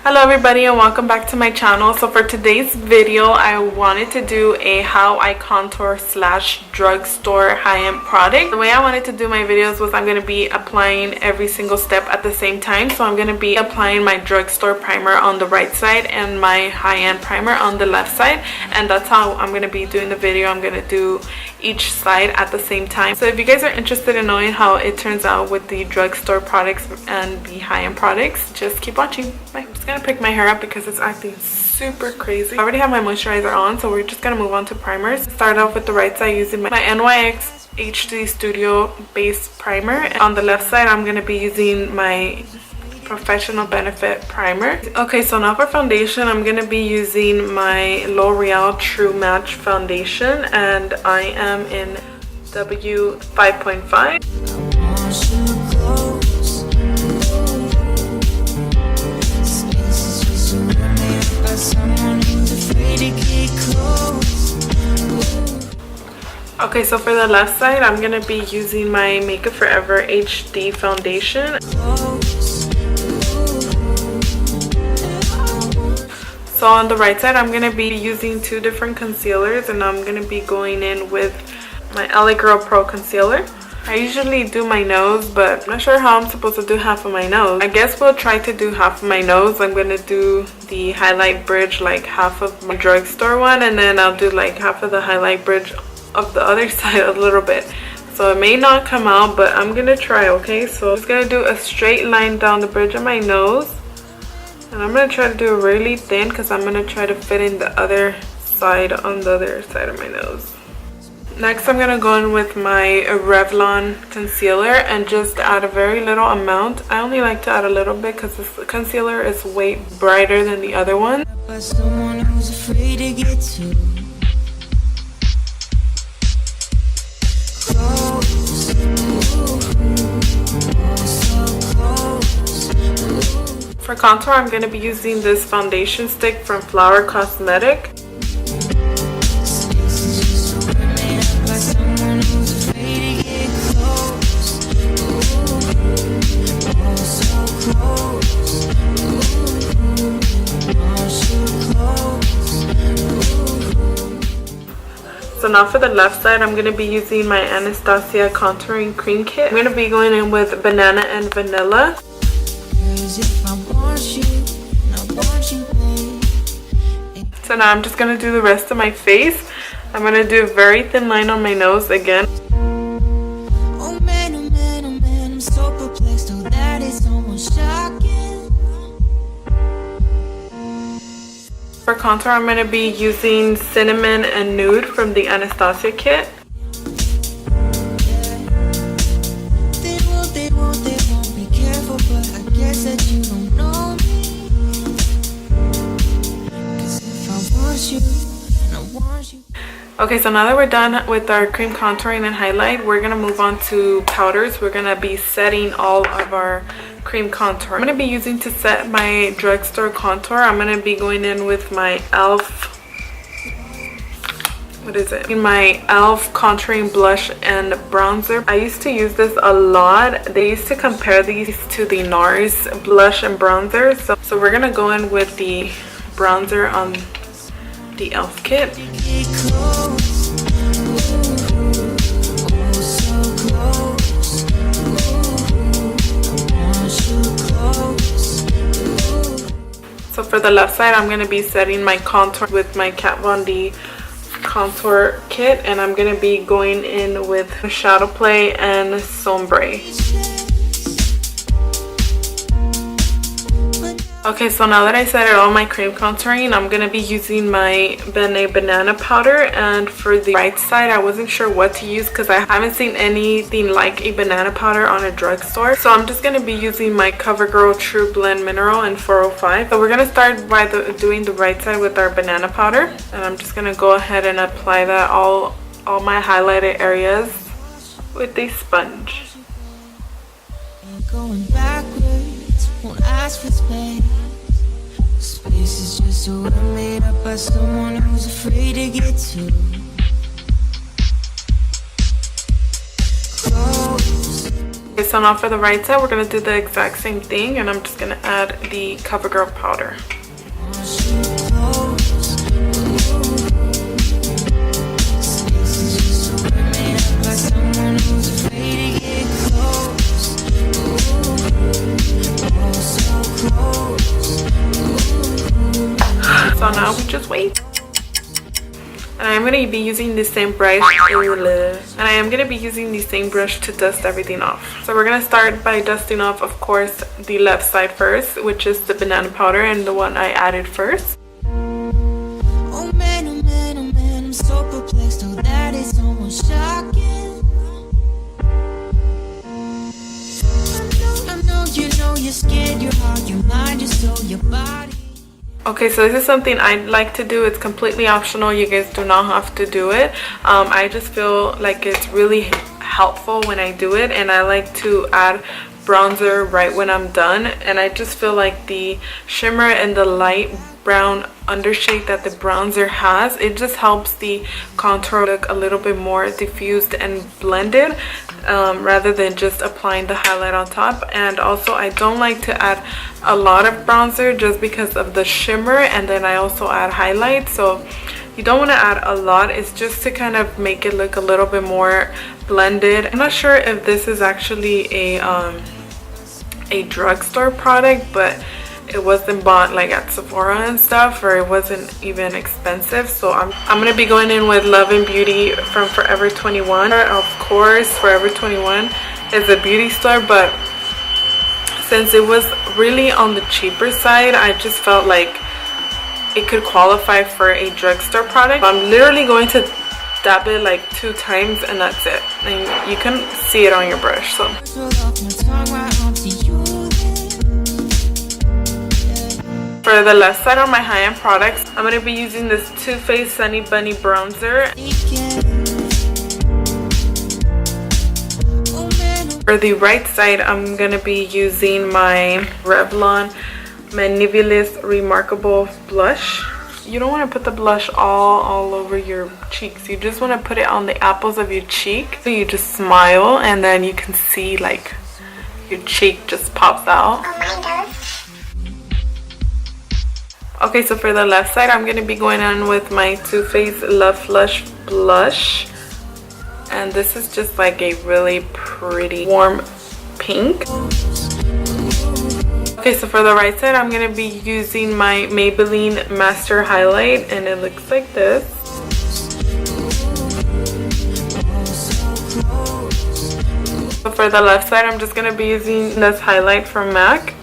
Hello everybody and welcome back to my channel. So for today's video I wanted to do a how I contour slash drugstore high-end product. The way I wanted to do my videos was I'm going to be applying every single step at the same time. So I'm going to be applying my drugstore primer on the right side and my high-end primer on the left side, and that's how I'm going to be doing the video. I'm going to do each side at the same time. So if you guys are interested in knowing how it turns out with the drugstore products and the high-end products, just keep watching. Bye. I'm just gonna pick my hair up because it's acting super crazy. I already have my moisturizer on, so we're just gonna move on to primers. Start off with the right side using my NYX HD Studio Base Primer. On the left side I'm gonna be using my Professional Benefit Primer. Okay, so now for foundation I'm gonna be using my L'Oreal True Match Foundation, and I am in W5.5. Okay, so for the left side I'm gonna be using my Makeup Forever HD Foundation. So on the right side I'm going to be using two different concealers, and I'm going to be going in with my LA Girl Pro Concealer. I usually do my nose, but I'm not sure how I'm supposed to do half of my nose. I guess we'll try to do half of my nose. I'm going to do the highlight bridge, like half of my drugstore one, and then I'll do like half of the highlight bridge of the other side a little bit. So it may not come out, but I'm going to try, okay? So I'm just going to do a straight line down the bridge of my nose. And I'm going to try to do it really thin because I'm going to try to fit in the other side on the other side of my nose. Next I'm going to go in with my Revlon concealer and just add a very little amount. I only like to add a little bit because this concealer is way brighter than the other one. For contour, I'm going to be using this foundation stick from Flower Cosmetic. So now for the left side, I'm going to be using my Anastasia Contouring Cream Kit. I'm going to be going in with Banana and Vanilla. So now I'm just going to do the rest of my face. I'm going to do a very thin line on my nose again. Oh man, oh man, oh man, I'm so perplexed, oh that is almost shocking. For contour I'm going to be using Cinnamon and Nude from the Anastasia kit. They won't be careful, but I guess that you don't know me. 'Cause if I want you, and I want you. Okay, so now that we're done with our cream contouring and highlight, we're going to move on to powders. We're going to be setting all of our cream contour. I'm going to be using to set my drugstore contour. I'm going to be going in with my e.l.f. My e.l.f. contouring blush and bronzer. I used to use this a lot. They used to compare these to the NARS blush and bronzer. So we're going to go in with the bronzer on the e.l.f. kit. So for the left side, I'm going to be setting my contour with my Kat Von D contour kit, and I'm going to be going in with Shadow Play and Sombre. Okay, so now that I set all my cream contouring, I'm going to be using my Bennet Banana powder. And for the right side, I wasn't sure what to use because I haven't seen anything like a banana powder on a drugstore. So I'm just going to be using my CoverGirl True Blend Mineral in 405. So we're going to start by doing the right side with our banana powder. And I'm just going to go ahead and apply that all my highlighted areas with a sponge. Ain't going backwards, won't ask for space. Space is just a word made up by someone who's afraid to get to. Close. Okay, so now for the right side, we're going to do the exact same thing, and I'm just going to add the CoverGirl powder. So now we just wait. And I'm going to be using the same brush to dust everything off. So we're going to start by dusting off, of course, the left side first, which is the banana powder and the one I added first. Oh man, oh man, oh man, I'm so perplexed. Oh, that is almost shocking. I know you know you're scared, your heart, your mind, your soul, your body. Okay, so this is something I like to do. It's completely optional. You guys do not have to do it. I just feel like it's really helpful when I do it, and I like to add bronzer right when I'm done. And I just feel like the shimmer and the light brown undershade that the bronzer has, it just helps the contour look a little bit more diffused and blended, rather than just applying the highlight on top. And also, I don't like to add a lot of bronzer just because of the shimmer, and then I also add highlight. So you don't want to add a lot. It's just to kind of make it look a little bit more blended. I'm not sure if this is actually a drugstore product, but it wasn't bought like at Sephora and stuff, or it wasn't even expensive. So I'm gonna be going in with Love and Beauty from Forever 21. Of course, Forever 21 is a beauty store, but since it was really on the cheaper side, I just felt like it could qualify for a drugstore product. I'm literally going to dab it like 2 times, and that's it, and you can see it on your brush. So for the left side on my high-end products, I'm going to be using this Too Faced Sunny Bunny bronzer. For the right side, I'm going to be using my Revlon Manivellus Remarkable blush. You don't want to put the blush all over your cheeks. You just want to put it on the apples of your cheek. So you just smile, and then you can see like your cheek just pops out. Okay, so for the left side, I'm going to be going on with my Too Faced Love Flush blush. And this is just like a really pretty warm pink. Okay, so for the right side, I'm going to be using my Maybelline Master Highlight, and it looks like this. So for the left side, I'm just going to be using this highlight from MAC.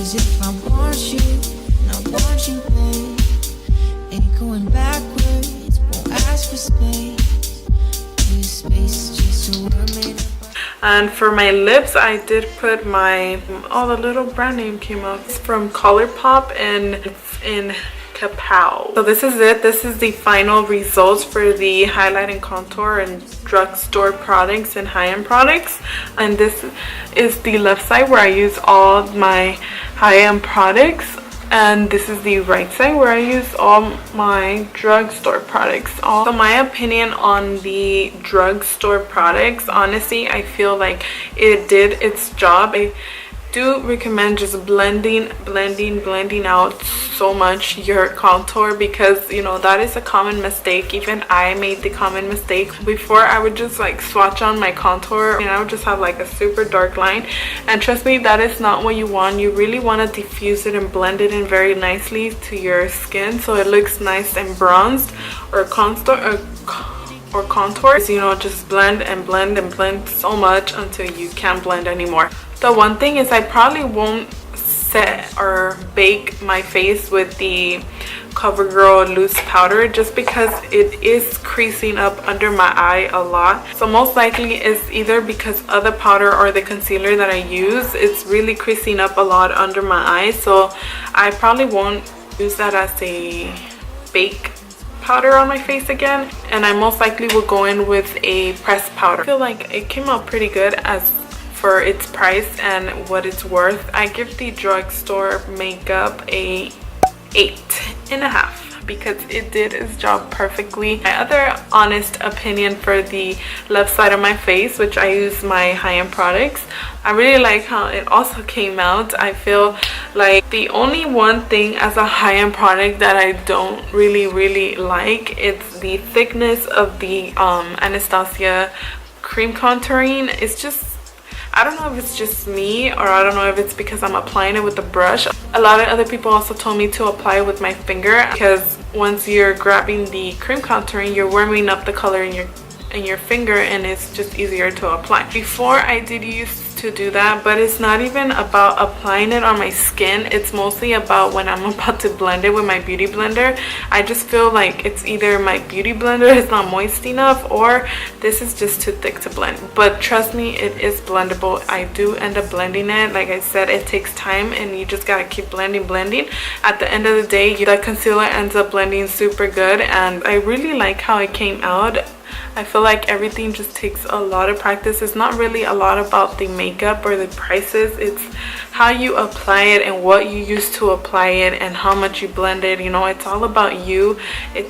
If I want you, and I want you, babe, ain't going backwards, won't ask for space. This space is just so we're made up. And for my lips, I did put my, oh, the little brand name came out. It's from ColourPop, and it's in Kapow. So this is it. This is the final results for the highlight and contour and drugstore products and high-end products. And this is the left side where I use all my high-end products, and this is the right side where I use all my drugstore products. So my opinion on the drugstore products, honestly, I feel like it did its job. I do recommend just blending out so much your contour, because you know that is a common mistake. Even I made the common mistake before. I would just like swatch on my contour and I would just have like a super dark line, and trust me, that is not what you want. You really want to diffuse it and blend it in very nicely to your skin so it looks nice and bronzed, or contour, you know, just blend and blend and blend so much until you can't blend anymore. The one thing is I probably won't set or bake my face with the CoverGirl loose powder, just because it is creasing up under my eye a lot. So most likely it's either because of the powder or the concealer that I use, it's really creasing up a lot under my eyes. So I probably won't use that as a bake powder on my face again, and I most likely will go in with a pressed powder. I feel like it came out pretty good as for its price and what it's worth. I give the drugstore makeup a 8.5 because it did its job perfectly. My other honest opinion for the left side of my face, which I use my high-end products, I really like how it also came out. I feel like the only one thing as a high-end product that I don't really like, it's the thickness of the Anastasia cream contouring. It's just, I don't know if it's just me, or I don't know if it's because I'm applying it with a brush. A lot of other people also told me to apply it with my finger, because once you're grabbing the cream contouring, you're warming up the color in your finger, and it's just easier to apply. Before, I did used to do that, but it's not even about applying it on my skin. It's mostly about when I'm about to blend it with my beauty blender. I just feel like it's either my beauty blender is not moist enough, or this is just too thick to blend. But trust me, it is blendable. I do end up blending it. Like I said, it takes time, and you just gotta keep blending. At the end of the day, the concealer ends up blending super good, and I really like how it came out. I feel like everything just takes a lot of practice. It's not really a lot about the makeup or the prices. It's how you apply it and what you use to apply it and how much you blend it. You know, it's all about you. It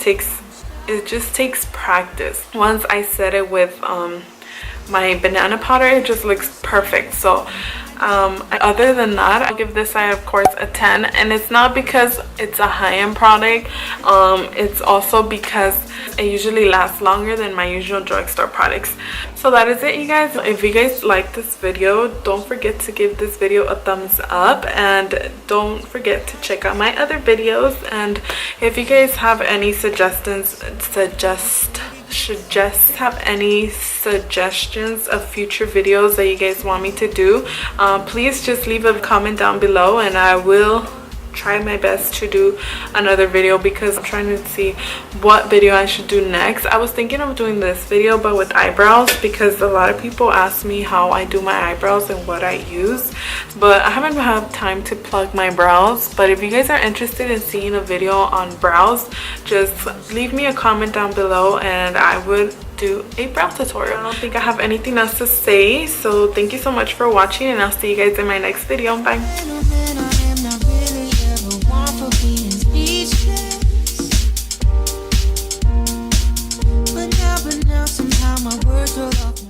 just takes practice. Once I set it with my banana powder, it just looks perfect. So other than that, I'll give this side of course a 10, and it's not because it's a high-end product. It's also because it usually lasts longer than my usual drugstore products. So that is it, you guys. If you guys like this video, don't forget to give this video a thumbs up, and don't forget to check out my other videos. And if you guys have any suggestions of future videos that you guys want me to do, please just leave a comment down below, and I will try my best to do another video, because I'm trying to see what video I should do next. I was thinking of doing this video but with eyebrows, because a lot of people ask me how I do my eyebrows and what I use, but I haven't had time to plug my brows. But if you guys are interested in seeing a video on brows, just leave me a comment down below and I would do a brow tutorial. I don't think I have anything else to say, so thank you so much for watching, and I'll see you guys in my next video. Bye.